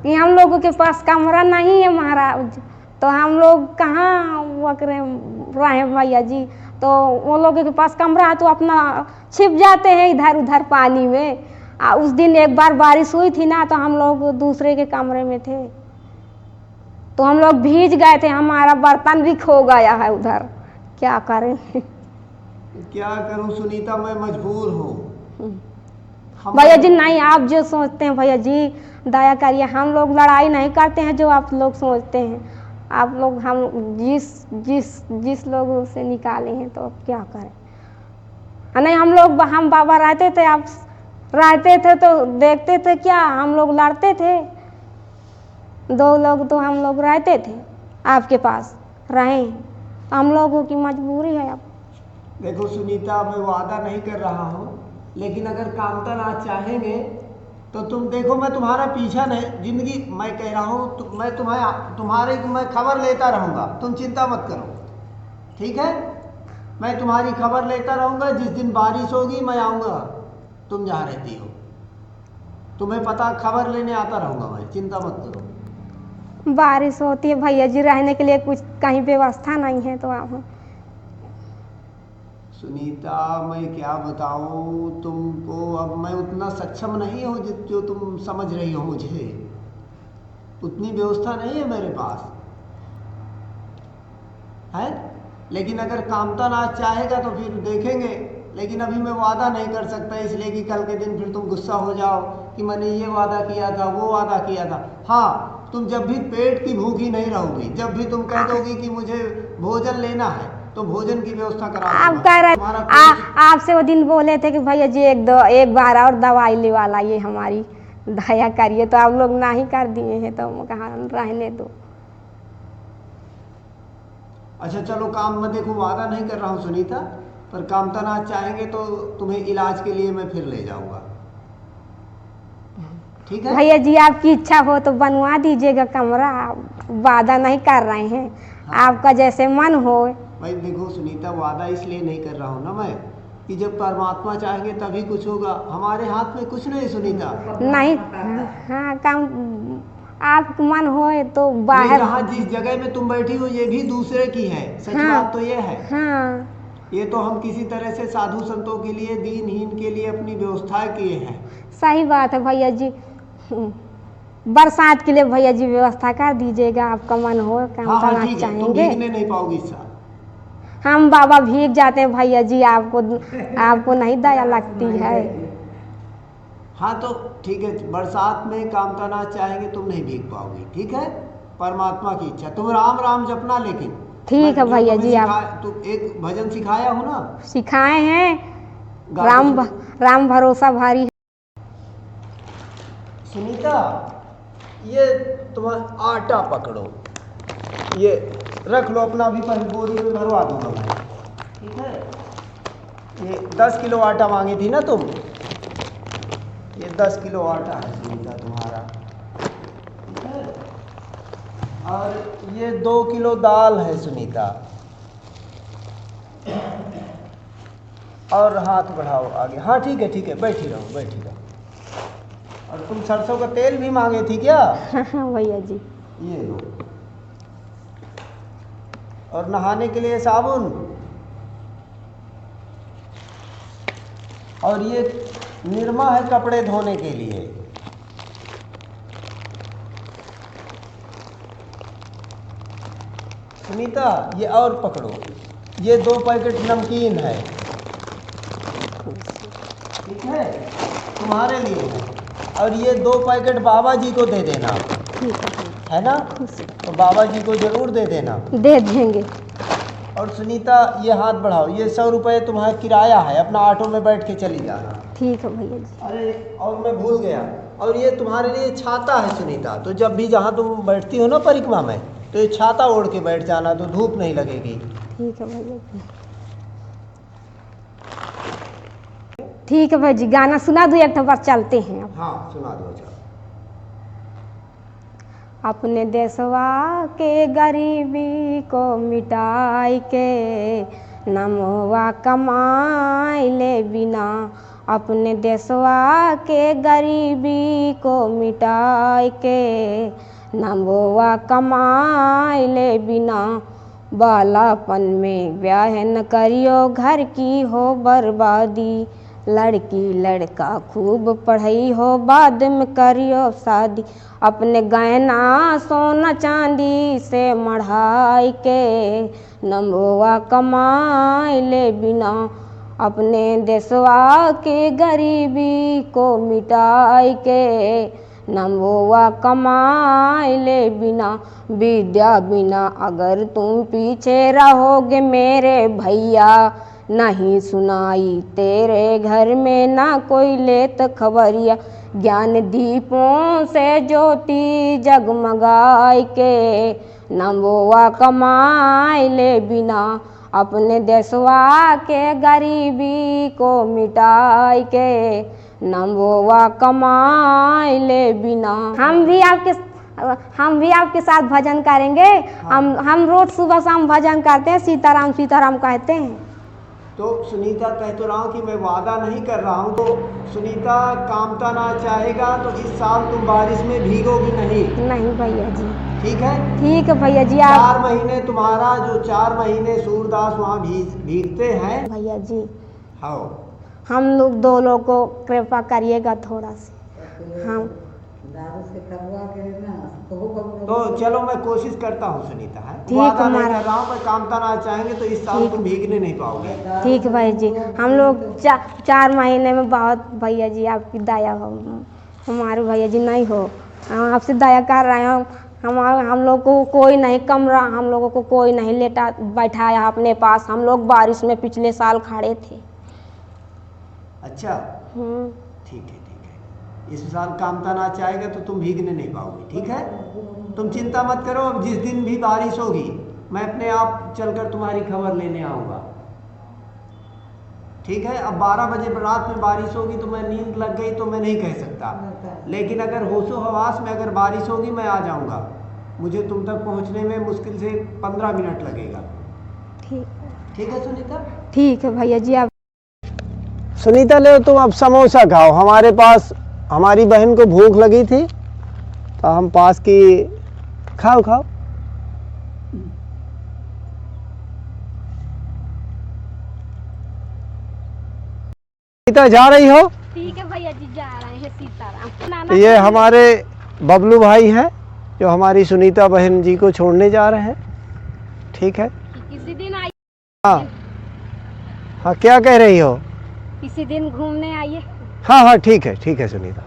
कि हम लोगों के पास कमरा नहीं है महाराज, तो हम लोग कहाँ वकरे रहे भैया जी। तो वो लोगों के पास कमरा है तो अपना छिप जाते हैं इधर उधर पानी में। उस दिन एक बार बारिश हुई थी ना, तो हम लोग दूसरे के कमरे में थे, तो हम लोग भीज गए थे, हमारा बर्तन भी खो गया है उधर, क्या करें। क्या करूं सुनीता, मैं मजबूर हूँ। भैया जी नहीं, आप जो सोचते हैं भैया जी दया करिए, हम लोग लड़ाई नहीं करते हैं जो आप लोग सोचते हैं। आप लोग हम जिस जिस जिस लोगों से निकाले हैं तो अब क्या करें। नहीं हम बाबा रहते थे, आप रहते थे तो देखते थे क्या, हम लोग लड़ते थे, 2 लोग तो हम लोग रहते थे आपके पास रहे, हम लोगों की मजबूरी है अब। देखो सुनीता, मैं वादा नहीं कर रहा हूँ, लेकिन अगर कामतन आज चाहेंगे तो तुम देखो, मैं तुम्हारा पीछा नहीं, जिंदगी मैं कह रहा हूँ, मैं तुम्हारे मैं खबर लेता रहूँगा, तुम चिंता मत करो, ठीक है। मैं तुम्हारी खबर लेता रहूँगा, जिस दिन बारिश होगी मैं आऊँगा, तुम जहाँ रहती हो तुम्हें पता, खबर लेने आता रहूँगा मैं, चिंता मत करो। बारिश होती है भैया जी, रहने के लिए कुछ कहीं व्यवस्था नहीं है तो आप। सुनीता मैं क्या बताऊं तुमको, अब मैं उतना सक्षम नहीं हूँ जो तुम समझ रही हो, मुझे उतनी व्यवस्था नहीं है मेरे पास है। लेकिन अगर कामतन आज चाहेगा तो फिर देखेंगे, लेकिन अभी मैं वादा नहीं कर सकता, इसलिए कि कल के दिन फिर तुम गुस्सा हो जाओ कि मैंने ये वादा किया था, वो वादा किया था। हाँ, तुम जब भी पेट की भूखी नहीं रहोगी, जब भी तुम कह दोगी कि मुझे भोजन लेना है, तो भोजन की व्यवस्था करा आप दूंगा। कह रहे आपसे वो दिन बोले थे कि भैया जी एक बार और दवाई लेवा लाइए, हमारी दया करिए, तो आप लोग ना ही कर दिए हैं, तो कहाँ रहने दो। अच्छा चलो, काम मैं देखो वादा नहीं कर रहा हूँ सुनीता, पर कामतन आज चाहेंगे तो तुम्हें इलाज के लिए मैं फिर ले जाऊंगा, ठीक है। भैया जी आपकी इच्छा हो तो बनवा दीजिएगा कमरा, वादा नहीं कर रहे हैं। हाँ। आपका जैसे मन हो। भाई देखो सुनीता, वादा इसलिए नहीं कर रहा हूँ ना मैं, कि जब परमात्मा चाहेंगे तभी कुछ होगा, हमारे हाथ में कुछ नहीं सुनीता। नहीं, हाँ काम आप मन हो तो बाहर। जहाँ जिस जगह में तुम बैठी हो ये भी दूसरे की है, सच हाँ, बात तो ये है। हाँ, ये तो हम किसी तरह से साधु संतों के लिए, दीनहीन के लिए अपनी व्यवस्था किए हैं। सही बात है भैया जी, बरसात के लिए भैया जी व्यवस्था कर दीजिएगा, आपका मन हो काम हाँ करना ठीक है, तुम चाहेंगे। भीगने नहीं पाओगी इस साल। हम बाबा भीग जाते हैं भैया जी, आपको नहीं दया लगती है। हाँ तो ठीक है, बरसात में कामतना चाहेंगे तुम नहीं भीग पाओगी, ठीक है, परमात्मा की इच्छा। तुम राम राम जपना, लेकिन ठीक है भैया जी। आप तुम एक भजन सिखाया हो ना, सिखाए हैं, राम राम भरोसा भारी। सुनीता, ये तुम्हारा आटा पकड़ो, ये रख लो अपना, भी पर बोरी में भरवा दूंगा मैं, ठीक है। ये 10 किलो आटा मांगी थी ना तुम, ये 10 किलो आटा है सुनीता तुम्हारा, ठीक है। और ये 2 किलो दाल है सुनीता, और हाथ बढ़ाओ आगे, हाँ ठीक है, बैठी रहो बैठी रहो। और तुम सरसों का तेल भी मांगे थी क्या? हाँ भैया जी। ये लो, और नहाने के लिए साबुन, और ये निरमा है कपड़े धोने के लिए। सुनीता ये और पकड़ो, ये 2 पैकेट नमकीन है, ठीक है, तुम्हारे लिए है। और ये 2 पैकेट बाबा जी को दे देना, है ना, तो बाबा जी को जरूर दे देना। दे देंगे। और सुनीता ये हाथ बढ़ाओ, ये 100 रुपये तुम्हारा किराया है, अपना ऑटो में बैठ के चली जाना। ठीक है भैया जी। अरे और मैं भूल गया, और ये तुम्हारे लिए छाता है सुनीता, तो जब भी जहाँ तुम बैठती हो ना परिक्रमा में, तो ये छाता ओढ़ के बैठ जाना, तो धूप नहीं लगेगी। ठीक है भैया जी। ठीक है भैया जी, गाना सुना दो एक बार, चलते हैं अब। हाँ सुना दो। चलो। अपने देशवा के गरीबी को मिटाई के, नमवा कमाई ले बिना अपने देशवा के गरीबी को मिटाए के, नंबोवा कमाए ले बिना बालापन में ब्याह न करियो, घर की हो बर्बादी, लड़की लड़का खूब पढ़ाई हो, बाद में करियो शादी, अपने गहना सोना चांदी से मढ़ाई के, नंबोवा कमाए ले बिना अपने देशवा के गरीबी को मिटाई के, नंबोवा कमाए ले बिना, विद्या बिना अगर तुम पीछे रहोगे मेरे भैया, नहीं सुनाई तेरे घर में ना कोई लेत खबरिया, ज्ञान दीपों से ज्योति जगमगाए के, नंबोवा कमाए ले बिना अपने देशवा के गरीबी को मिटाए के, नंबोवा कमाए ले बिना। हम भी आपके साथ भजन करेंगे। हम रोज सुबह शाम भजन करते हैं, सीताराम सीताराम कहते हैं। तो सुनीता, कह तो रहा हूँ कि मैं वादा नहीं कर रहा हूँ। तो सुनीता, कामता ना चाहेगा तो इस साल तुम बारिश में भीगोगी नहीं। नहीं भैया जी। ठीक है? ठीक है भैया जी। 4 महीने तुम्हारा, जो 4 महीने सूरदास वहाँ भीगते हैं भैया जी। हाँ, हम लोग 2 लोग को कृपा करिएगा थोड़ा सी। हम तो चलो मैं कोशिश करता हूँ सुनीता, है वादा नहीं कर रहा हूँ। मैं कामता ना चाहेंगे तो इस साल तुम भीगने नहीं पाओगे। ठीक है भैया जी। हम लोग 4 महीने में बहुत भैया जी आपकी दया हो, हमारे भैया जी नहीं हो, हम आपसे दया कर रहे हो। हम लोग को कोई नहीं कमरा, हम लोगों को कोई नहीं लेटा बैठाया अपने पास। हम लोग बारिश में पिछले साल खड़े थे। अच्छा, ठीक है ठीक है। इस साल कामता ना चाहेगा तो तुम भीगने नहीं पाओगे। ठीक है, तुम चिंता मत करो। अब जिस दिन भी बारिश होगी मैं अपने आप चलकर तुम्हारी खबर लेने आऊँगा। ठीक है? अब 12 बजे रात में बारिश होगी तो मैं नींद लग गई तो मैं नहीं कह सकता, लेकिन अगर होशो हवास में अगर बारिश होगी मैं आ जाऊँगा। मुझे तुम तक पहुँचने में मुश्किल से 15 मिनट लगेगा। ठीक है सुनीता? ठीक है भैया जी। आप सुनीता, ले तुम अब समोसा खाओ। हमारे पास हमारी बहन को भूख लगी थी तो हम पास की खाओ खाओ। सीता जा रही हो? ठीक है भैया जी, जा रहे हैं सीताराम। ये हमारे बबलू भाई हैं जो हमारी सुनीता बहन जी को छोड़ने जा रहे हैं। ठीक है? किसी दिन आइए। हाँ हाँ, क्या कह रही हो? किसी दिन घूमने आइए। हाँ हाँ, ठीक है सुनीता।